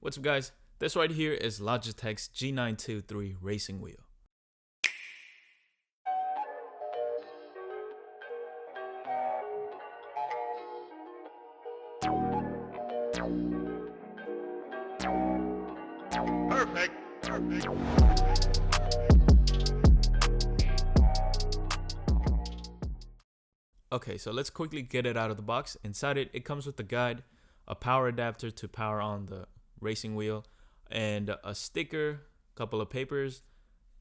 What's up guys, this right here is Logitech's G923 racing wheel. Perfect. Okay, so let's quickly get it out of the box. Inside it comes with a guide, a power adapter to power on the racing wheel, and a sticker, a couple of papers,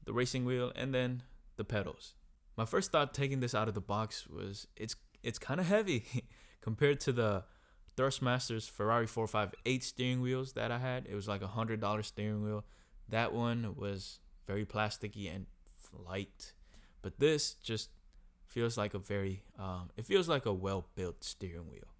the racing wheel, and then the pedals. My first thought taking this out of the box was it's kind of heavy compared to the Thrustmaster's Ferrari 458 steering wheels that I had. It was like $100 steering wheel. That one was very plasticky and light, but this just feels like it feels like a well-built steering wheel.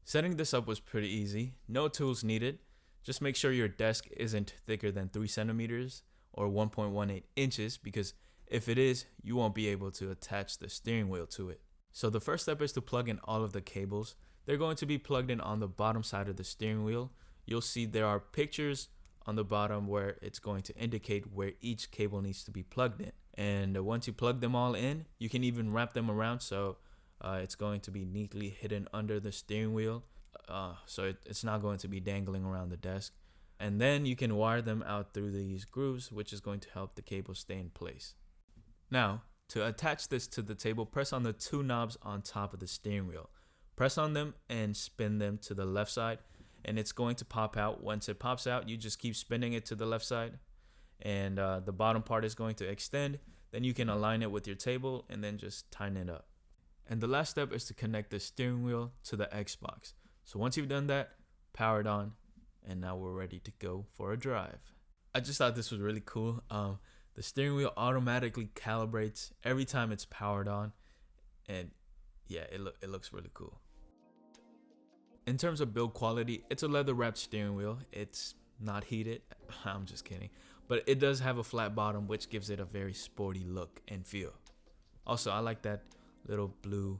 Setting this up was pretty easy. No tools needed. Just make sure your desk isn't thicker than 3 centimeters or 1.18 inches, because if it is, you won't be able to attach the steering wheel to it. So the first step is to plug in all of the cables. They're going to be plugged in on the bottom side of the steering wheel. You'll see there are pictures on the bottom where it's going to indicate where each cable needs to be plugged in. And once you plug them all in, you can even wrap them around, so it's going to be neatly hidden under the steering wheel, so it's not going to be dangling around the desk. And then you can wire them out through these grooves, which is going to help the cable stay in place. Now, to attach this to the table, press on the 2 knobs on top of the steering wheel. Press on them and spin them to the left side, and it's going to pop out. Once it pops out, you just keep spinning it to the left side, and the bottom part is going to extend. Then you can align it with your table and then just tighten it up. And the last step is to connect the steering wheel to the Xbox. So once you've done that, power it on, and now we're ready to go for a drive. I just thought this was really cool. The steering wheel automatically calibrates every time it's powered on, and yeah, it looks really cool. In terms of build quality, it's a leather wrapped steering wheel. It's not heated. I'm just kidding. But it does have a flat bottom, which gives it a very sporty look and feel. Also, I like that little blue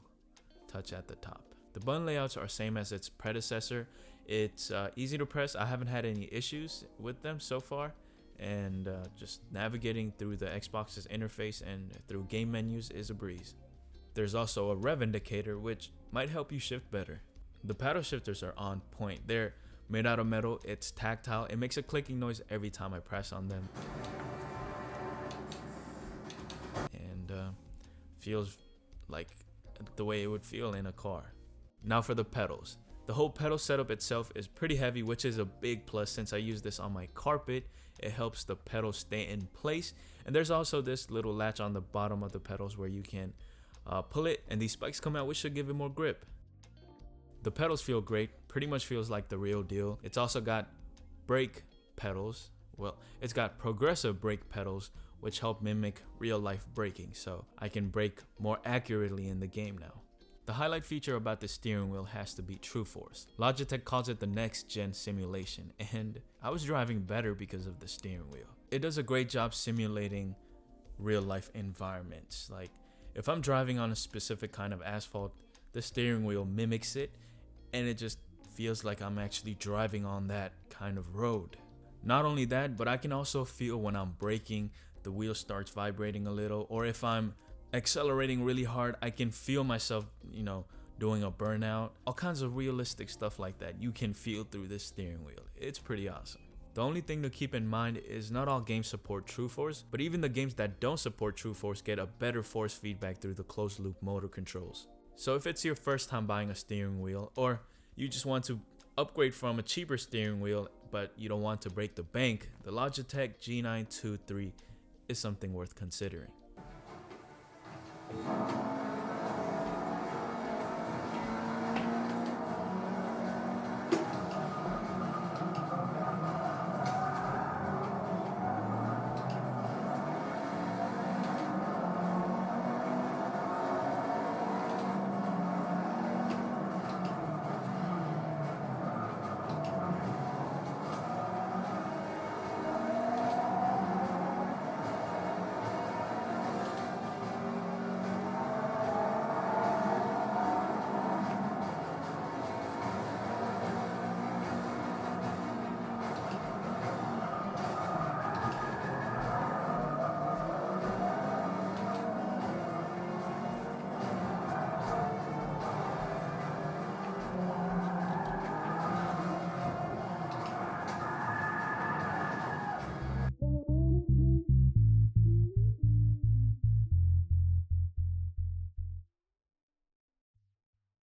touch at the top. The button layouts are same as its predecessor. It's easy to press. I haven't had any issues with them so far. And just navigating through the Xbox's interface and through game menus is a breeze. There's also a rev indicator, which might help you shift better. The paddle shifters are on point. They're made out of metal. It's tactile. It makes a clicking noise every time I press on them, and feels like the way it would feel in a car. Now for the pedals. The whole pedal setup itself is pretty heavy, which is a big plus since I use this on my carpet. It helps the pedals stay in place, and there's also this little latch on the bottom of the pedals where you can pull it, and these spikes come out, which should give it more grip. The pedals feel great, pretty much feels like the real deal. It's also got brake pedals. Well, it's got progressive brake pedals, which help mimic real life braking, so I can brake more accurately in the game now. The highlight feature about the steering wheel has to be Trueforce. Logitech calls it the next gen simulation, and I was driving better because of the steering wheel. It does a great job simulating real life environments. Like if I'm driving on a specific kind of asphalt, the steering wheel mimics it, and it just feels like I'm actually driving on that kind of road. Not only that, but I can also feel when I'm braking, the wheel starts vibrating a little, or if I'm accelerating really hard, I can feel myself, doing a burnout. All kinds of realistic stuff like that you can feel through this steering wheel. It's pretty awesome. The only thing to keep in mind is not all games support Trueforce, but even the games that don't support Trueforce get a better force feedback through the closed loop motor controls. So if it's your first time buying a steering wheel, or you just want to upgrade from a cheaper steering wheel but you don't want to break the bank, the Logitech G923 is something worth considering.